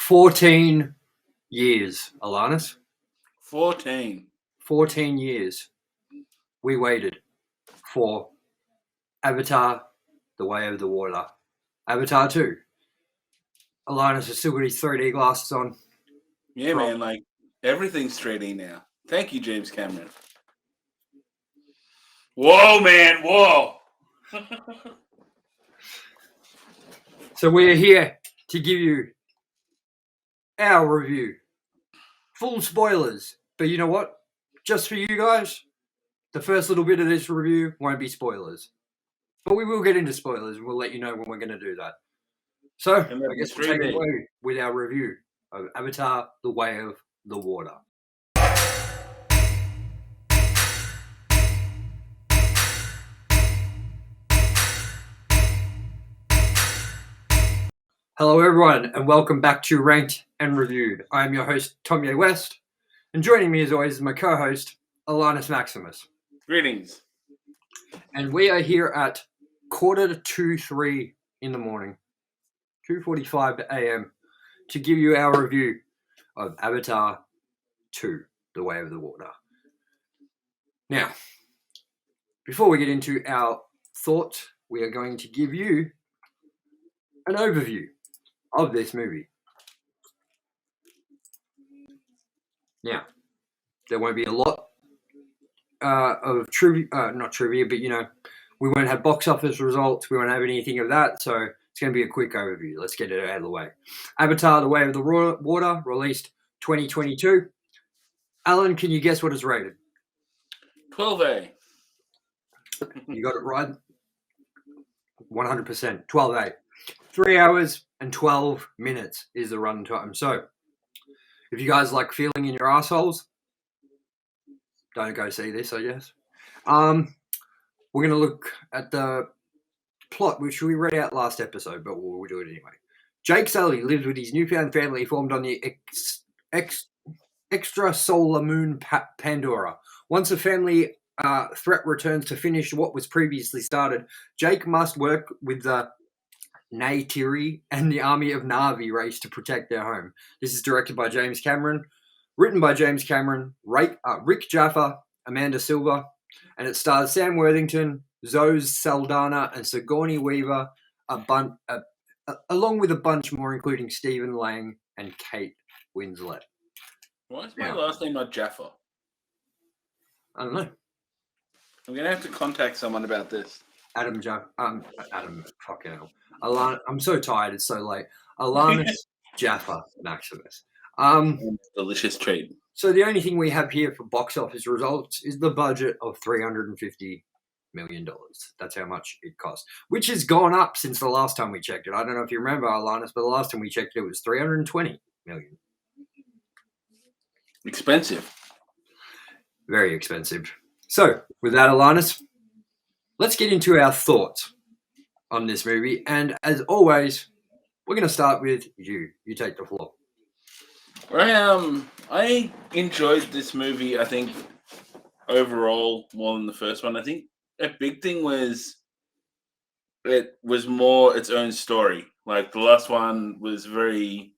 14 years, ALANNIS. 14. 14 years we waited for Avatar, The Way of the Water. Avatar 2. ALANNIS has still got his 3D glasses on. Yeah, man, like everything's 3D now. Thank you, James Cameron. Whoa, man, whoa. So we're here to give you our review. Full spoilers. But you know what? Just for you guys, the first little bit of this review won't be spoilers. But we will get into spoilers and we'll let you know when we're going to do that. So, I guess we'll take it away with our review of Avatar, The Way of the Water. Hello everyone and welcome back to Ranked and Reviewed. I am your host, TOMYE West, and joining me as always is my co-host, ALANNIS Maximus. Greetings. And we are here at 2:45 in the morning, 2:45 a.m. to give you our review of Avatar 2, The Way of the Water. Now, before we get into our thoughts, we are going to give you an overview of this movie. Now, there won't be a lot of trivia, not trivia, but we won't have box office results, we won't have anything of that, so it's going to be a quick overview. Let's get it out of the way. Avatar, The Way of the Water, released 2022. Alan, can you guess what it's rated? 12A. You got it right. 100%. 12A. 3 hours and 12 minutes is the runtime. So, if you guys like feeling in your assholes, don't go see this, I guess. We're going to look at the plot, which we read out last episode, but we'll do it anyway. Jake Sully lives with his newfound family formed on the extrasolar moon Pandora. Once a family threat returns to finish what was previously started, Jake must work with the Neytiri and the army of Na'vi race to protect their home. This is directed by James Cameron, written by James Cameron, Rick Jaffa, Amanda Silver, and it stars Sam Worthington, Zoe Saldana, and Sigourney Weaver, along with a bunch more, including Stephen Lang and Kate Winslet. Why is my last name not Jaffa? I don't know. I'm going to have to contact someone about this. Adam, fucking hell. I'm so tired, it's so late. ALANNIS Jaffa Maximus. Delicious treat. So the only thing we have here for box office results is the budget of $350 million. That's how much it cost, which has gone up since the last time we checked it. I don't know if you remember, ALANNIS, but the last time we checked it was $320 million. Expensive. Very expensive. So, with that, ALANNIS, let's get into our thoughts on this movie. And as always, we're going to start with you. You take the floor. I enjoyed this movie, I think, overall more than the first one. I think a big thing was it was more its own story. Like, the last one was very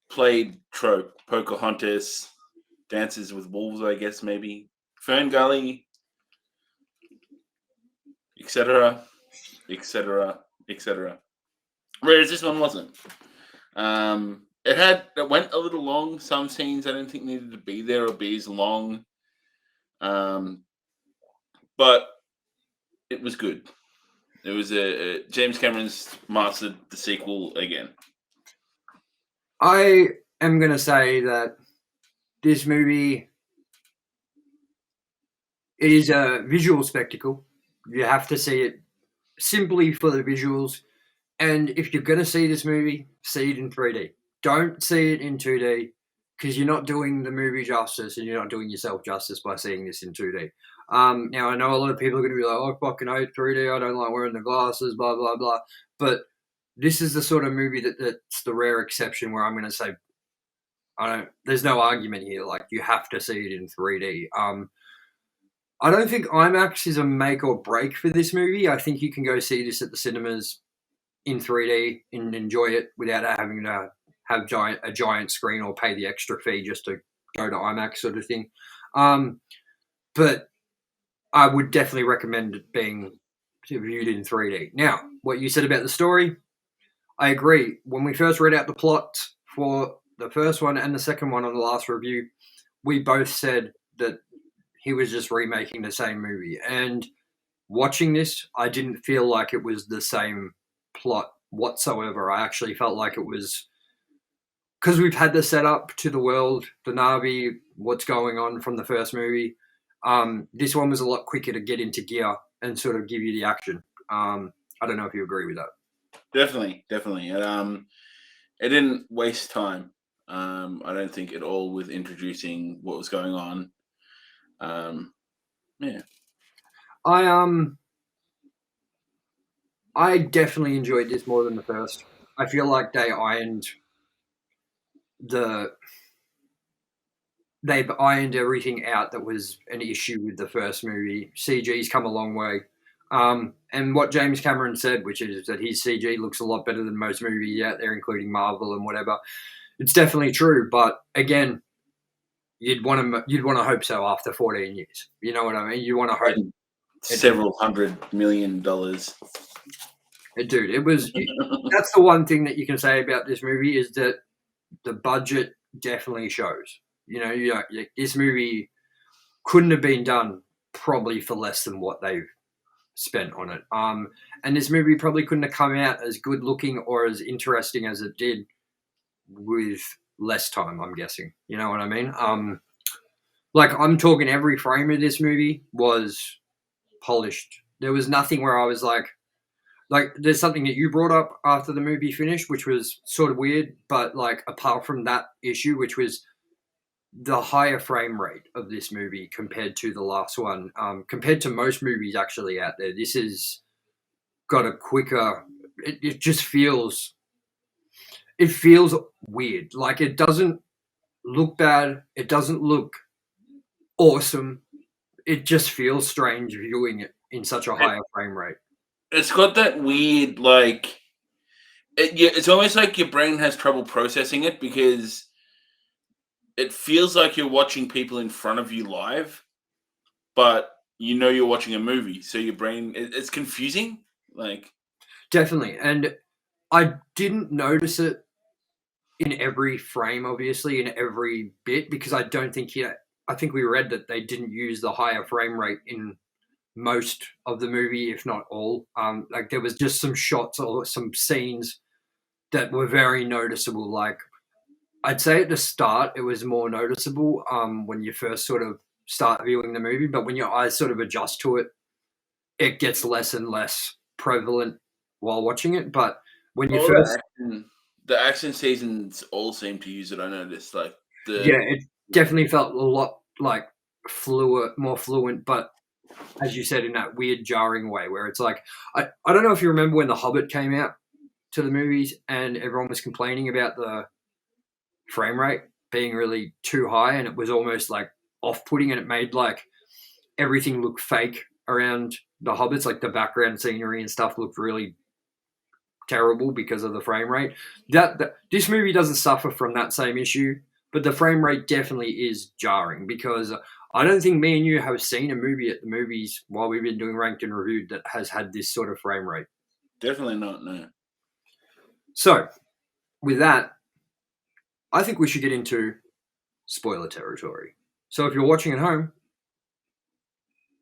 played trope. Pocahontas, Dances with Wolves, I guess, maybe. Fern Gully, etc., etc., etc. Whereas this one wasn't. It went a little long. Some scenes I didn't think needed to be there or be as long. But it was good. It was James Cameron's mastered the sequel again. I am going to say that this movie, it is a visual spectacle. You have to see it simply for the visuals. And if you're going to see this movie, see it in 3D. Don't see it in 2D because you're not doing the movie justice and you're not doing yourself justice by seeing this in 2D. Now, I know a lot of people are going to be like, oh, fucking hate 3D. I don't like wearing the glasses, blah, blah, blah. But this is the sort of movie that's the rare exception where I'm going to say, there's no argument here. Like, you have to see it in 3D. I don't think IMAX is a make or break for this movie. I think you can go see this at the cinemas in 3D and enjoy it without having to have a giant screen or pay the extra fee just to go to IMAX sort of thing. But I would definitely recommend it being viewed in 3D. Now, what you said about the story, I agree. When we first read out the plot for the first one and the second one on the last review, we both said that he was just remaking the same movie. And watching this, I didn't feel like it was the same plot whatsoever. I actually felt like it was because we've had the setup to the world, the Na'vi, what's going on from the first movie. This one was a lot quicker to get into gear and sort of give you the action. I don't know if you agree with that. Definitely. It didn't waste time. I don't think at all with introducing what was going on. Yeah. I definitely enjoyed this more than the first. I feel like they've ironed everything out that was an issue with the first movie. CG's come a long way. And what James Cameron said, which is that his CG looks a lot better than most movies out there, including Marvel and whatever. It's definitely true, but again, you'd want to hope so after 14 years. You know what I mean? You want to hope several $100 million. Dude, it was. That's the one thing that you can say about this movie is that the budget definitely shows. This movie couldn't have been done probably for less than what they've spent on it. And this movie probably couldn't have come out as good looking or as interesting as it did with less time, I'm guessing. You know what I mean? Like I'm talking every frame of this movie was polished. There was nothing where I was like there's something that you brought up after the movie finished, which was sort of weird, but like apart from that issue, which was the higher frame rate of this movie compared to the last one, compared to most movies actually out there, this has got a quicker. It just feels. It feels weird. Like it doesn't look bad. It doesn't look awesome. It just feels strange viewing it in such a higher frame rate. It's got that weird, like, it's almost like your brain has trouble processing it because it feels like you're watching people in front of you live, but you're watching a movie. So your brain, it's confusing. Like, definitely. And I didn't notice it in every frame, obviously, in every bit, because I don't think I think we read that they didn't use the higher frame rate in most of the movie, if not all. Like there was just some shots or some scenes that were very noticeable. Like I'd say at the start, it was more noticeable when you first sort of start viewing the movie, but when your eyes sort of adjust to it, it gets less and less prevalent while watching it. But when you first, the action seasons all seem to use it. I noticed, like it definitely felt a lot like more fluent, but as you said, in that weird jarring way where it's like I don't know if you remember when The Hobbit came out to the movies and everyone was complaining about the frame rate being really too high and it was almost like off-putting and it made like everything look fake around the Hobbits, like the background scenery and stuff looked really terrible because of the frame rate. This movie doesn't suffer from that same issue, but the frame rate definitely is jarring because I don't think me and you have seen a movie at the movies while we've been doing Ranked and Reviewed that has had this sort of frame rate. Definitely not, no. So, with that, I think we should get into spoiler territory. So if you're watching at home,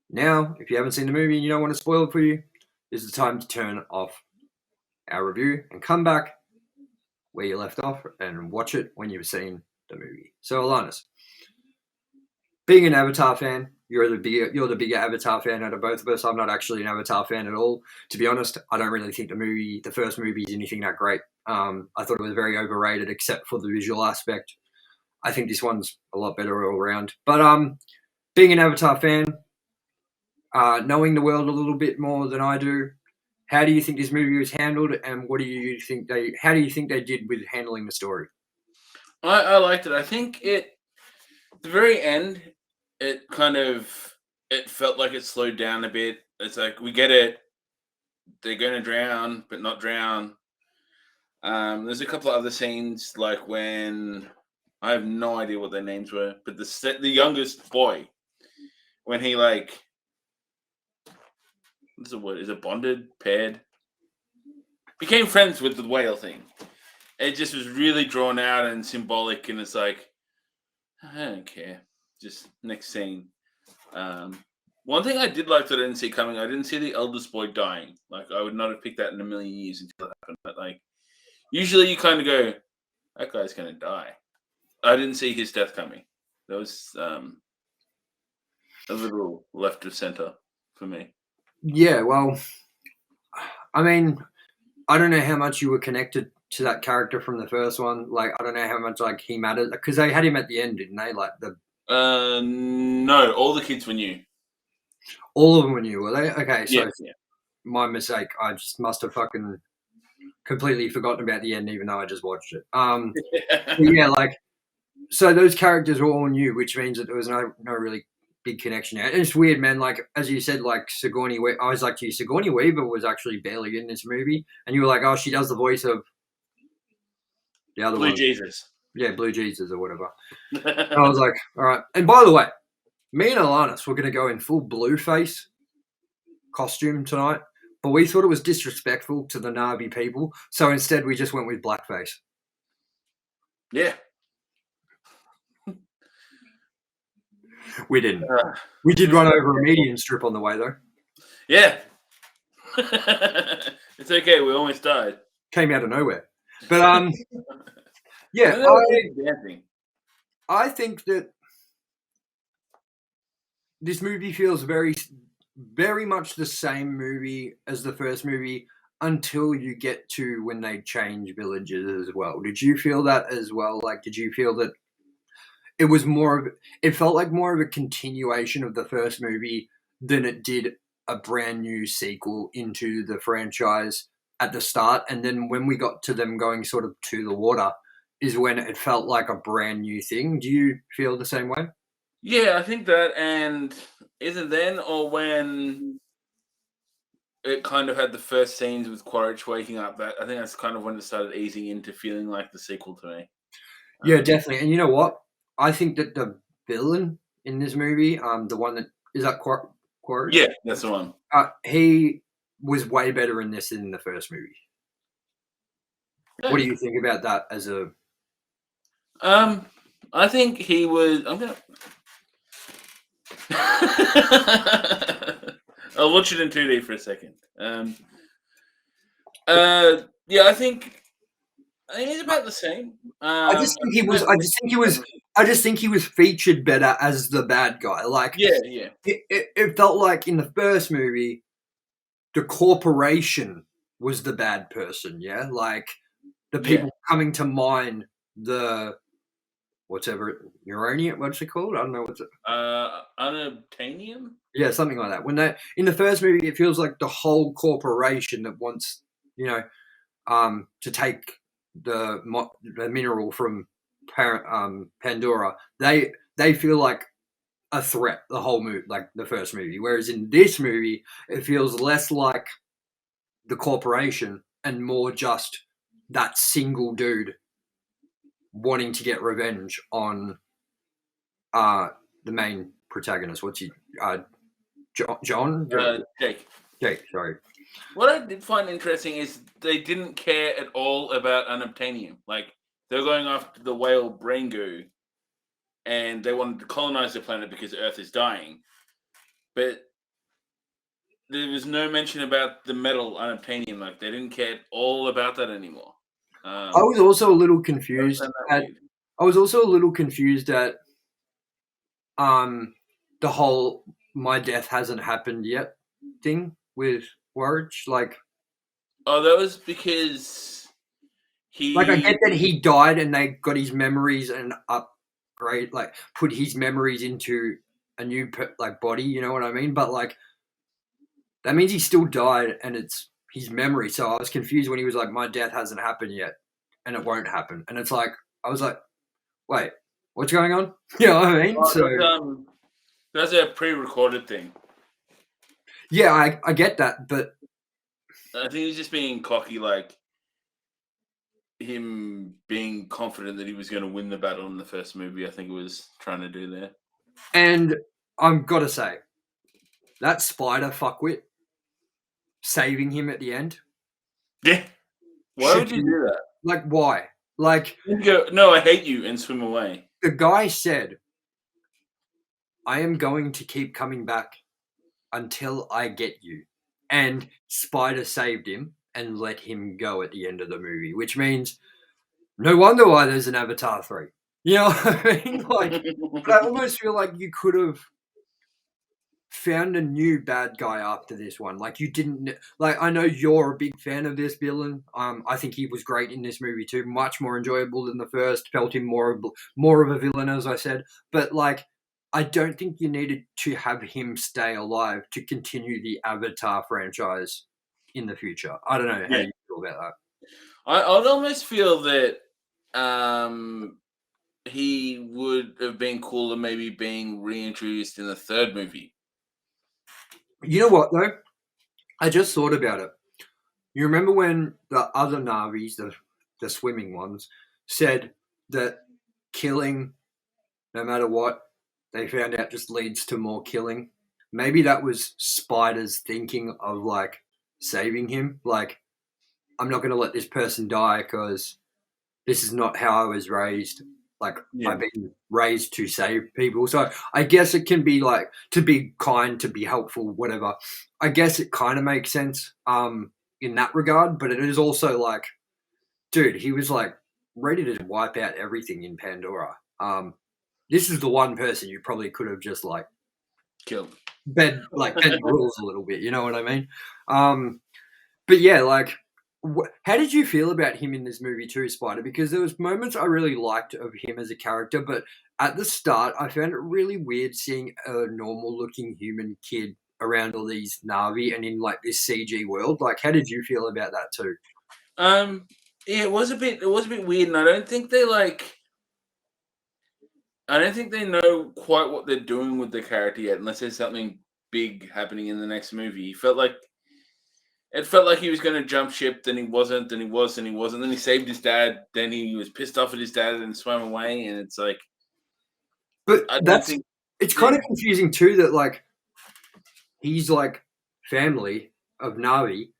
now, if you haven't seen the movie and you don't want to spoil it for you, this is the time to turn off our review and come back where you left off and watch it when you've seen the movie. So, ALANNIS, being an Avatar fan, you're the bigger Avatar fan out of both of us. I'm not actually an Avatar fan at all. To be honest, I don't really think the first movie is anything that great. I thought it was very overrated except for the visual aspect. I think this one's a lot better all around. But being an Avatar fan, knowing the world a little bit more than I do, how do you think this movie was handled, and how do you think they did with handling the story? I liked it. I think the very end, it felt like it slowed down a bit. It's like, we get it. They're going to drown, but not drown. There's a couple of other scenes, like when I have no idea what their names were, but the youngest boy, when he like, what's the word? Is it bonded, paired? Became friends with the whale thing. It just was really drawn out and symbolic, and it's like, I don't care. Just next scene. One thing I did like that I didn't see coming, I didn't see the eldest boy dying. Like, I would not have picked that in a million years until it happened. But like, usually you kind of go, that guy's gonna die. I didn't see his death coming. That was a little left of center for me. Yeah, well, I mean, I don't know how much you were connected to that character from the first one. Like, I don't know how much like he mattered because they had him at the end, didn't they? Like No, all the kids were new. all of them were new, were they? Okay, so Yeah. my mistake. I just must have fucking completely forgotten about the end, even though I just watched it. Yeah, like so those characters were all new, which means that there was no really big connection there. And it's weird, man. Like as you said, like Sigourney Weaver. I was like to you, Sigourney Weaver was actually barely in this movie, and you were like, oh, she does the voice of the other Blue one. Jesus. Yeah, Blue Jesus or whatever. And I was like, all right. And by the way, me and ALANNIS were going to go in full blue face costume tonight, but we thought it was disrespectful to the Navi people, so instead we just went with blackface. Yeah. We didn't. We did run over a median strip on the way, though. Yeah. It's okay. We almost died. Came out of nowhere. But, yeah, I think that this movie feels very, very much the same movie as the first movie until you get to when they change villages as well. Did you feel that as well? Like, did you feel that it was it felt like more of a continuation of the first movie than it did a brand new sequel into the franchise at the start? And then when we got to them going sort of to the water is when it felt like a brand new thing. Do you feel the same way? Yeah, I think that, and is it then or when it kind of had the first scenes with Quaritch waking up? That I think that's kind of when it started easing into feeling like the sequel to me. Yeah, definitely. And you know what? I think that the villain in this movie, the one that is that Quaritch? Yeah, that's the one. He was way better in this than in the first movie. Yeah. What do you think about that as a? I think he was. I'm gonna. I'll watch it in 2D for a second. Yeah, I think he's about the same. I just think he was. I just think he was featured better as the bad guy. Like, yeah. It felt like in the first movie, the corporation was the bad person. Yeah, like the people coming to mine the whatever uranium. What's it called? I don't know what's it. Unobtainium. Yeah, something like that. When they in the first movie, it feels like the whole corporation that wants to take the mineral from Pandora. They feel like a threat the whole movie, like the first movie. Whereas in this movie, it feels less like the corporation and more just that single dude wanting to get revenge on the main protagonist. What's he? John? Jake. Jake, sorry. What I did find interesting is they didn't care at all about unobtainium. Like, they're going after the whale brain goo, and they wanted to colonize the planet because Earth is dying. But there was no mention about the metal unobtainium. Like, they didn't care at all about that anymore. I was also a little confused at the whole "my death hasn't happened yet" thing with Warwick. Like, that was because I get that he died and they got his memories and upgrade, like put his memories into a new body. You know what I mean? But like, that means he still died and it's his memory. So I was confused when he was like, "My death hasn't happened yet, and it won't happen." And it's like, I was like, "Wait, what's going on?" You know what I mean? So that's a pre-recorded thing. Yeah, I get that, but I think he's just being cocky. Like, him being confident that he was going to win the battle in the first movie. I think it was trying to do there. And I'm gotta say, that spider fuckwit saving him at the end. Yeah. Why would you do that? Like, why? Like, You go, no, I hate you, and swim away. the guy said, I am going to keep coming back until I get you. And Spider saved him and let him go at the end of the movie, which means no wonder why there's an Avatar 3. You know what I mean? Like, but I almost feel like you could have found a new bad guy after this one. Like, you didn't, like, I know you're a big fan of this villain. I think he was great in this movie too, much more enjoyable than the first. Felt him more of a villain, as I said. But like, I don't think you needed to have him stay alive to continue the Avatar franchise in the future. I don't know how you feel about that. I'd almost feel that he would have been cooler maybe being reintroduced in the third movie. You know what, though? I just thought about it. You remember when the other Navis, the swimming ones, said that killing, no matter what, they found out just leads to more killing? Maybe that was Spider's thinking of, like, saving him. Like, I'm not going to let this person die because this is not how I was raised. Like, I've been raised to save people. So I guess it can be like, to be kind, to be helpful, whatever. I guess it kind of makes sense in that regard, but it is also like, dude, he was like ready to wipe out everything in Pandora. This is the one person you probably could have just like Killed. bent the rules a little bit. You know what I mean? But yeah, like, how did you feel about him in this movie too, Spider? Because there was moments I really liked of him as a character, but at the start, I found it really weird seeing a normal-looking human kid around all these Na'vi and in like this CG world. Like, how did you feel about that too? Yeah, it was a bit weird, and I don't think they know quite what they're doing with the character yet, unless there's something big happening in the next movie. It felt like he was going to jump ship, then he wasn't, then he was, then he wasn't. Then he saved his dad, then he was pissed off at his dad and swam away. And it's like, But I don't think it's kind of confusing too that like he's like family of Navi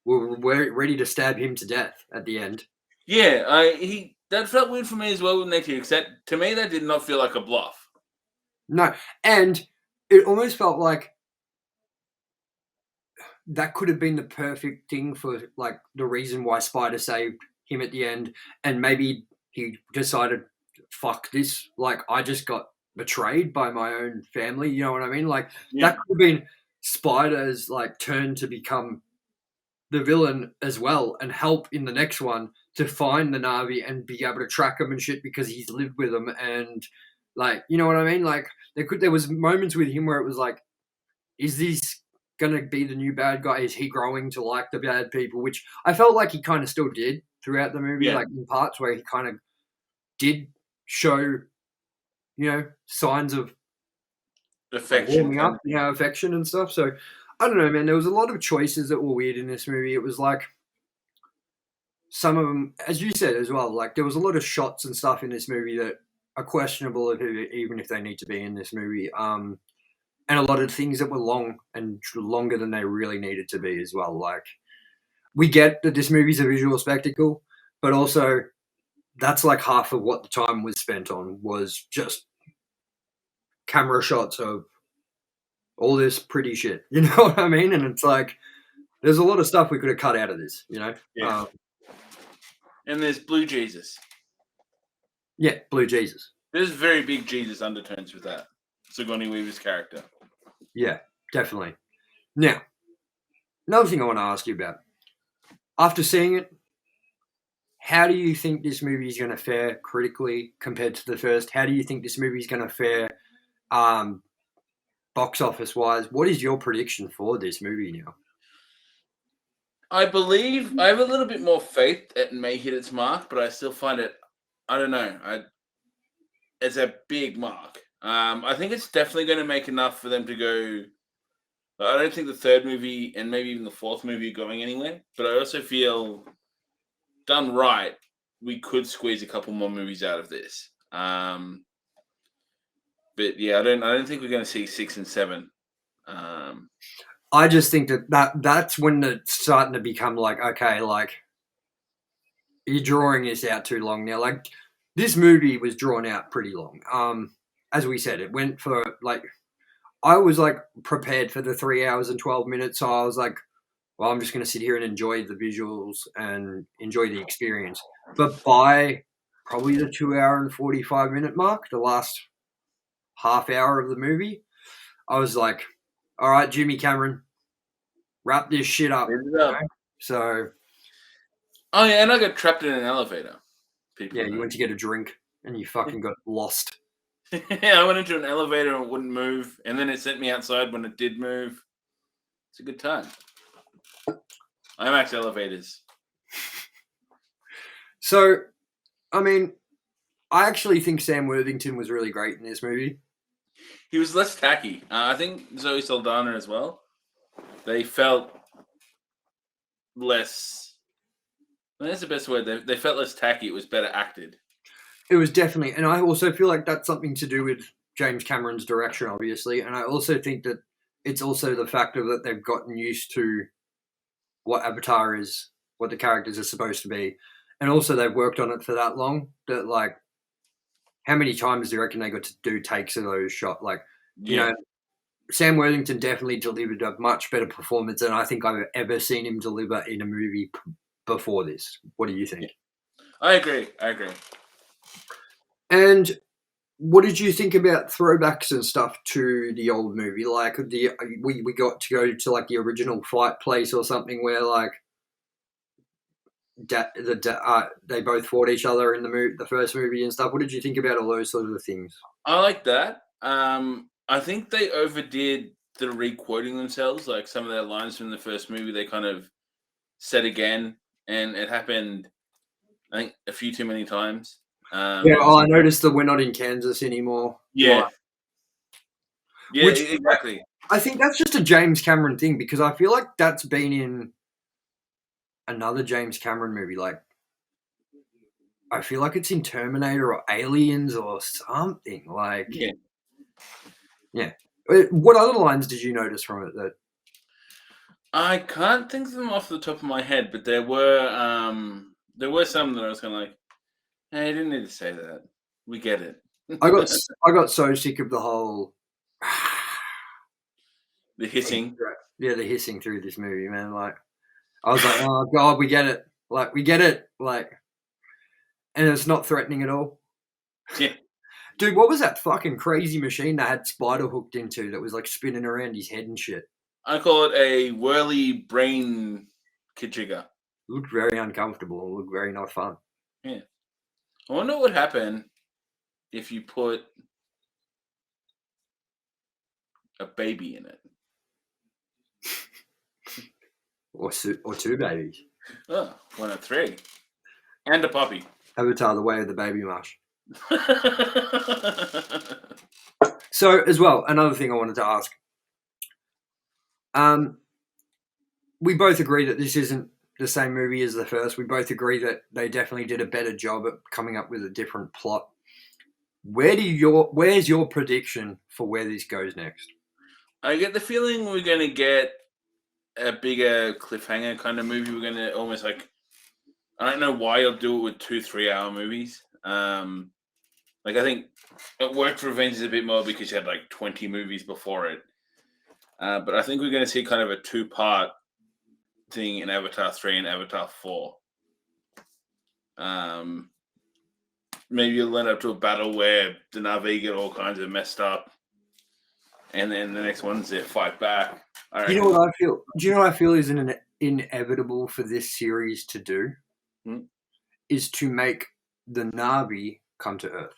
were ready to stab him to death at the end. Yeah, that felt weird for me as well with Nick, because to me that did not feel like a bluff. No, and it almost felt like that could have been the perfect thing for like the reason why Spider saved him at the end, and maybe he decided, fuck this, like I just got betrayed by my own family, you know what I mean? Like that could have been Spider's like turn to become the villain as well and help in the next one to find the Na'vi and be able to track him and shit because he's lived with them and like, you know what I mean? Like there was moments with him where it was like, is this gonna be the new bad guy? Is he growing to like the bad people? Which I felt like he kind of still did throughout the movie, like in parts where he kind of did show, you know, signs of Affection, warming up, you know, affection and stuff. So I don't know, man. There was a lot of choices that were weird in this movie. It was like some of them, as you said as well, like there was a lot of shots and stuff in this movie that are questionable, even if they need to be in this movie. And a lot of things that were long and longer than they really needed to be as well. Like, we get that this movie's a visual spectacle, but also that's like half of what the time was spent on was just camera shots of all this pretty shit. You know what I mean? And it's like, there's a lot of stuff we could have cut out of this, you know? Yeah. And there's Blue Jesus. Yeah, Blue Jesus. There's very big Jesus undertones with that. Sigourney Weaver's character. Yeah, definitely. Now, another thing I want to ask you about. After seeing it, how do you think this movie is going to fare critically compared to the first? How do you think this movie is going to fare box office wise? What is your prediction for this movie now? I believe I have a little bit more faith it may hit its mark, but I still find it, I don't know, it's a big mark. I think it's definitely going to make enough for them to go. I don't think the third movie and maybe even the fourth movie are going anywhere, but I also feel done right, we could squeeze a couple more movies out of this. But yeah, I don't think we're going to see 6 and 7. I just think that's when it's starting to become like, okay, like you're drawing this out too long now. Like this movie was drawn out pretty long. As we said, it went for like I was like prepared for the 3 hours and 12 minutes, so I was like, well, I'm just going to sit here and enjoy the visuals and enjoy the experience. But by probably the 2 hour and 45 minute mark, the last half hour of the movie, I was like, all right, Jimmy Cameron, wrap this shit up. So, oh yeah, and I got trapped in an elevator. People you went to get a drink and you fucking got lost. Yeah, I went into an elevator and it wouldn't move, and then it sent me outside when it did move. It's a good time. IMAX elevators. So, I mean, I actually think Sam Worthington was really great in this movie. He was less tacky. I think Zoe Saldana as well. They felt less. That's the best word. They felt less tacky. It was better acted. It was definitely, and I also feel like that's something to do with James Cameron's direction, obviously. And I also think that it's also the factor that they've gotten used to what Avatar is, what the characters are supposed to be. And also they've worked on it for that long that, like, how many times do you reckon they got to do takes of those shots? Like, you know, Sam Worthington definitely delivered a much better performance than I think I've ever seen him deliver in a movie before this. What do you think? I agree. And what did you think about throwbacks and stuff to the old movie? Like we got to go to like the original fight place or something where like they both fought each other in the first movie and stuff. What did you think about all those sort of things? I like that. I think they overdid the re-quoting themselves. Like some of their lines from the first movie, they kind of said again, and it happened, I think, a few too many times. I noticed that we're not in Kansas anymore. Yeah. Yeah, exactly. I think that's just a James Cameron thing because I feel like that's been in another James Cameron movie. Like, I feel like it's in Terminator or Aliens or something. Like, yeah. What other lines did you notice from it that? I can't think of them off the top of my head, but there were some that I was kind of like, hey, I didn't need to say that. We get it. I got so sick of the whole the hissing. Yeah, the hissing through this movie, man. Like, I was like, oh god, we get it. Like, we get it. Like, and it's not threatening at all. Yeah. Dude, what was that fucking crazy machine that had Spider hooked into that was like spinning around his head and shit? I call it a whirly brain jigger. It looked very uncomfortable. It looked very not fun. Yeah. I wonder what would happen if you put a baby in it. Or two babies. Oh, 1 of 3. And a puppy. Avatar, the way of the baby mush. So, as well, another thing I wanted to ask. We both agree that this isn't the same movie as the first. We both agree that they definitely did a better job at coming up with a different plot. Where's your prediction for where this goes next? I get the feeling we're going to get a bigger cliffhanger kind of movie. We're going to almost like, I don't know why you'll do it with 2 3-hour movies. Like I think it worked for Avengers a bit more because you had like 20 movies before it. But I think we're going to see kind of a 2-part thing in Avatar 3 and Avatar 4. Maybe you'll end up to a battle where the Na'vi get all kinds of messed up, and then the next one's they fight back. You know what I feel? Do you know what I feel is inevitable for this series to do? Is to make the Na'vi come to Earth.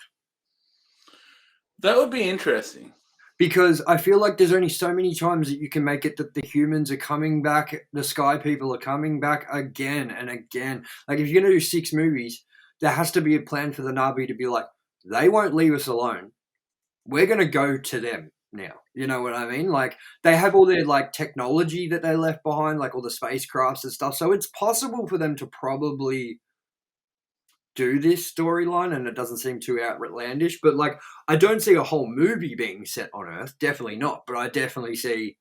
That would be interesting. Because I feel like there's only so many times that you can make it that the humans are coming back, the sky people are coming back again and again. Like, if you're going to do 6 movies, there has to be a plan for the Na'vi to be like, they won't leave us alone. We're going to go to them now. You know what I mean? Like, they have all their, like, technology that they left behind, like all the spacecrafts and stuff. So it's possible for them to probably do this storyline, and it doesn't seem too outlandish. But like, I don't see a whole movie being set on Earth. Definitely not. But I definitely see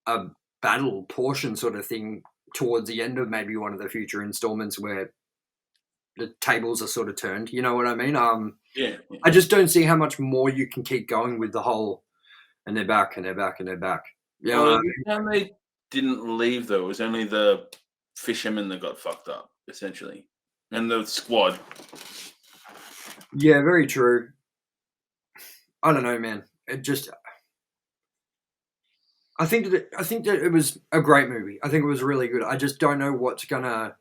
a battle portion sort of thing towards the end of maybe one of the future installments where the tables are sort of turned. You know what I mean? Yeah. I just don't see how much more you can keep going with the whole, and they're back, and they're back, and they're back. Yeah, Well, the time they didn't leave though, it was only the fishermen that got fucked up, essentially, and the squad. yeah, very true. I don't know, man. It just, I think that it was a great movie. I think it was really good. I just don't know what's gonna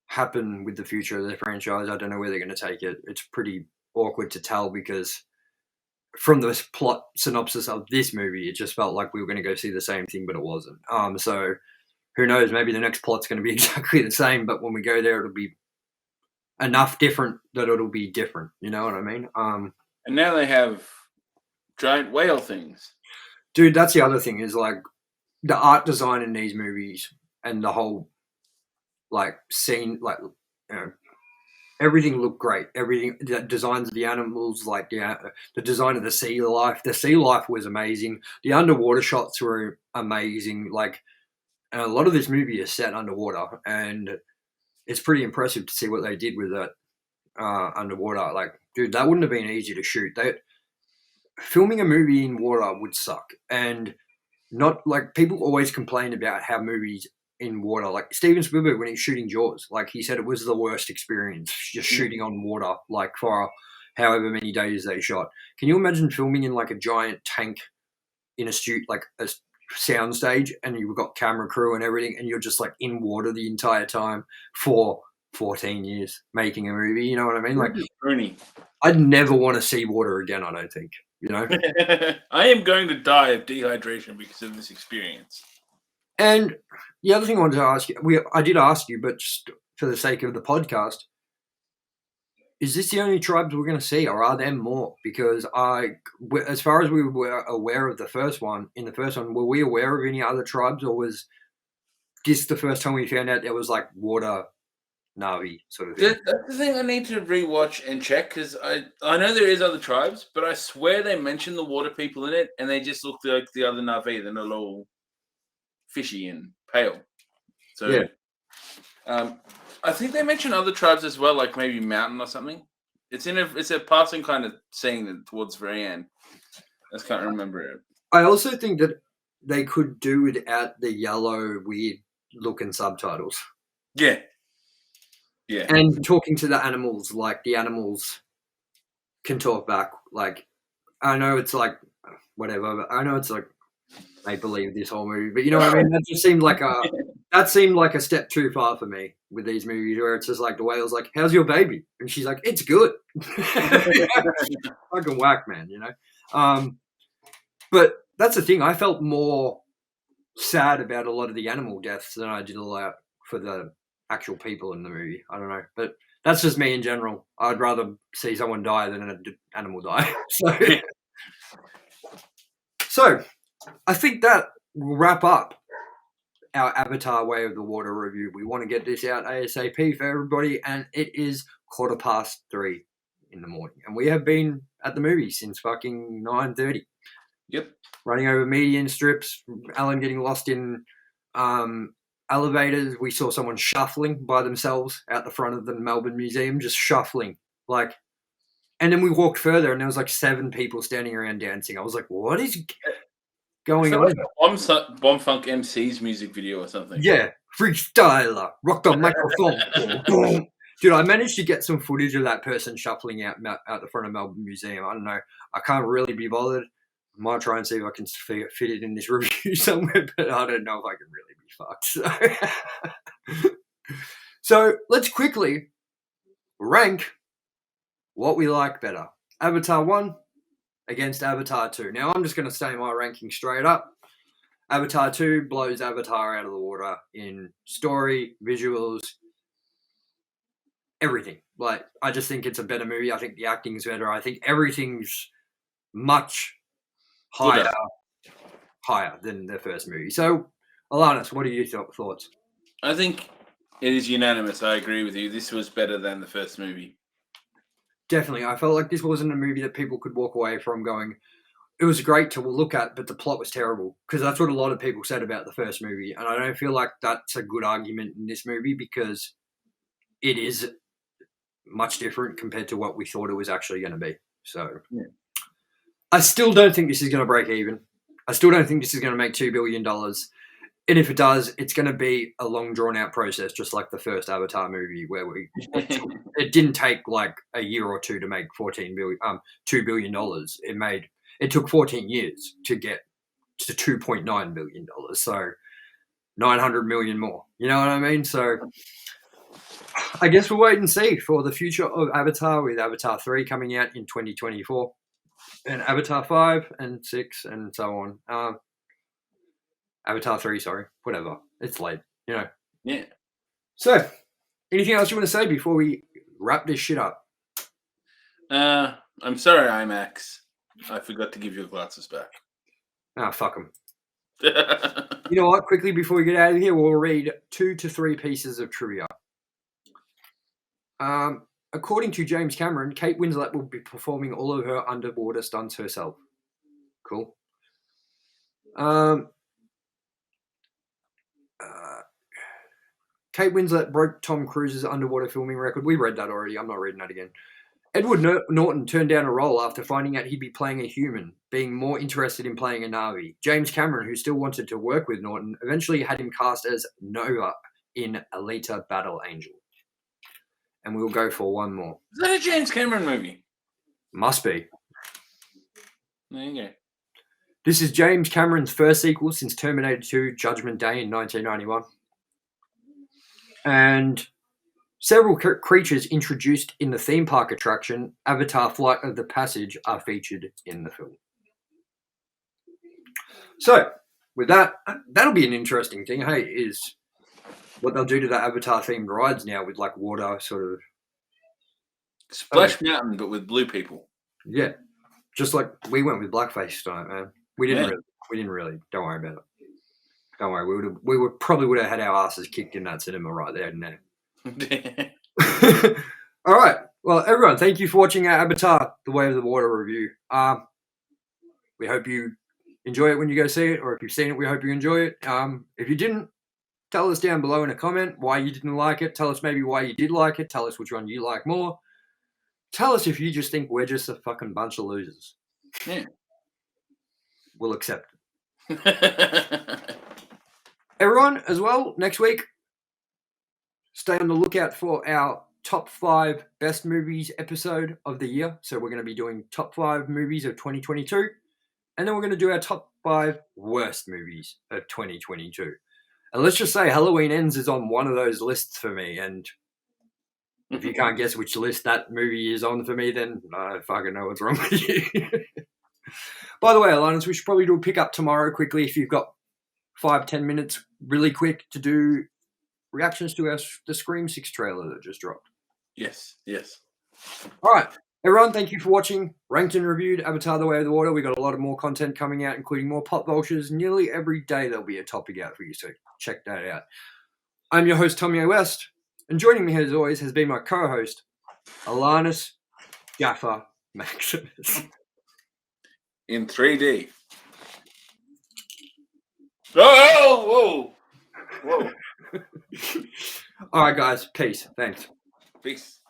happen with the future of the franchise. I don't know where they're gonna take it. It's pretty awkward to tell because from the plot synopsis of this movie, it just felt like we were going to go see the same thing, but it wasn't. So who knows? Maybe the next plot's going to be exactly the same, but when we go there, it'll be enough different that it'll be different. You know what I mean? And now they have giant whale things. Dude, that's the other thing is like the art design in these movies and the whole like scene, like you know, everything looked great. Everything, the designs of the animals, like the design of the sea life. The sea life was amazing. The underwater shots were amazing. Like, and a lot of this movie is set underwater, and it's pretty impressive to see what they did with that underwater. Like, dude, that wouldn't have been easy to shoot. Filming a movie in water would suck, and not like people always complain about how movies in water, like Steven Spielberg when he's shooting Jaws, like he said it was the worst experience just shooting on water, like for however many days they shot. Can you imagine filming in like a giant tank in a like a sound stage, and you've got camera crew and everything, and you're just like in water the entire time for 14 years making a movie? You know what I mean? Like, I'd never want to see water again. I don't think. You know, I am going to die of dehydration because of this experience. And the other thing I wanted to ask you, I did ask you, but just for the sake of the podcast, is this the only tribes we're going to see, or are there more? Because as far as we were aware of the first one, were we aware of any other tribes, or was this the first time we found out there was like water Navi sort of thing? That's the thing I need to rewatch and check, because I know there is other tribes, but I swear they mentioned the water people in it, and they just look like the other Navi. They're not all fishy and pale. So, yeah. I think they mention other tribes as well, like maybe mountain or something. It's a passing kind of saying towards the very end. I just can't remember it. I also think that they could do without the yellow weird looking subtitles. Yeah. Yeah. And talking to the animals, like the animals can talk back. Like, I know it's like whatever, but I know it's like make believe this whole movie, but you know what I mean? That just seemed like a step too far for me with these movies, where it's just like the whale's like, "How's your baby?" and she's like, "It's good." Fucking whack, man, you know. But that's the thing. I felt more sad about a lot of the animal deaths than I did a lot for the actual people in the movie. I don't know, but that's just me in general. I'd rather see someone die than an animal die. So I think that will wrap up our Avatar Way of the Water review. We want to get this out ASAP for everybody, and it is 3:15 in the morning, and we have been at the movie since fucking 9:30. Yep. Running over median strips, Alan getting lost in elevators. We saw someone shuffling by themselves out the front of the Melbourne Museum, just shuffling, like. And then we walked further, and there was like 7 people standing around dancing. I was like, "What is going on?" Like Bomb Funk MC's music video or something. Yeah, freestyler, rock the microphone. Dude, I managed to get some footage of that person shuffling out the front of Melbourne Museum. I don't know. I can't really be bothered. I might try and see if I can fit it in this review somewhere, but I don't know if I can really be fucked. So let's quickly rank what we like better. Avatar 1 against Avatar 2. Now, I'm just going to say my ranking straight up. Avatar 2 blows Avatar out of the water in story, visuals, everything. Like, I just think it's a better movie. I think the acting's better. I think everything's much higher than the first movie. So, ALANNIS, what are your thoughts? I think It is unanimous. I agree with you. This was better than the first movie. Definitely. I felt like this wasn't a movie that people could walk away from going, it was great to look at, but the plot was terrible. Because that's what a lot of people said about the first movie. And I don't feel like that's a good argument in this movie because it is much different compared to what we thought it was actually going to be. So yeah. I still don't think this is going to break even. I still don't think this is going to make $2 billion. And if it does, it's going to be a long, drawn-out process, just like the first Avatar movie, where it didn't take like a year or two to make $2 billion. It took 14 years to get to $2.9 billion. So 900 million more. You know what I mean? So I guess we'll wait and see for the future of Avatar, with Avatar 3 coming out in 2024 and Avatar 5 and 6 and so on. Avatar 3, sorry. Whatever. It's late, you know. Yeah. So, anything else you want to say before we wrap this shit up? I'm sorry, IMAX. I forgot to give your glasses back. Ah, fuck them. You know what? Quickly before we get out of here, we'll read 2 to 3 pieces of trivia. According to James Cameron, Kate Winslet will be performing all of her underwater stunts herself. Cool. Kate Winslet broke Tom Cruise's underwater filming record. We read that already. I'm not reading that again. Edward Norton turned down a role after finding out he'd be playing a human, being more interested in playing a Na'vi. James Cameron, who still wanted to work with Norton, eventually had him cast as Nova in Alita Battle Angel. And we'll go for one more. Is that a James Cameron movie? Must be. There you go. This is James Cameron's first sequel since Terminator 2 Judgment Day in 1991. And several creatures introduced in the theme park attraction, Avatar Flight of the Passage, are featured in the film. So, with that, that'll be an interesting thing, hey, is what they'll do to the Avatar-themed rides now with, like, water sort of... Splash Mountain, but with blue people. Yeah. Just like we went with blackface tonight, man. We didn't really. Don't worry about it. Don't worry. We probably would have had our asses kicked in that cinema right there and there. All right. Well, everyone, thank you for watching our Avatar: The Way of the Water review. We hope you enjoy it when you go see it, or if you've seen it, we hope you enjoy it. If you didn't, tell us down below in a comment why you didn't like it. Tell us maybe why you did like it. Tell us which one you like more. Tell us if you just think we're just a fucking bunch of losers. Yeah. We'll accept it. Everyone, as well, next week, stay on the lookout for our top 5 best movies episode of the year. So we're going to be doing top 5 movies of 2022. And then we're going to do our top 5 worst movies of 2022. And let's just say Halloween Ends is on one of those lists for me. And if you can't guess which list that movie is on for me, then I fucking know what's wrong with you. By the way, ALANNIS, we should probably do a pick-up tomorrow quickly if you've got 5-10 minutes really quick to do reactions to the Scream 6 trailer that just dropped. Yes. All right, everyone, thank you for watching. Ranked and reviewed Avatar: The Way of the Water. We got a lot of more content coming out, including more pop vultures. Nearly every day there'll be a topic out for you, so check that out. I'm your host, TOMYE West, and joining me as always has been my co-host, ALANNIS Gaffer Maximus. In 3D. Oh, whoa. All right, guys. Peace. Thanks. Peace.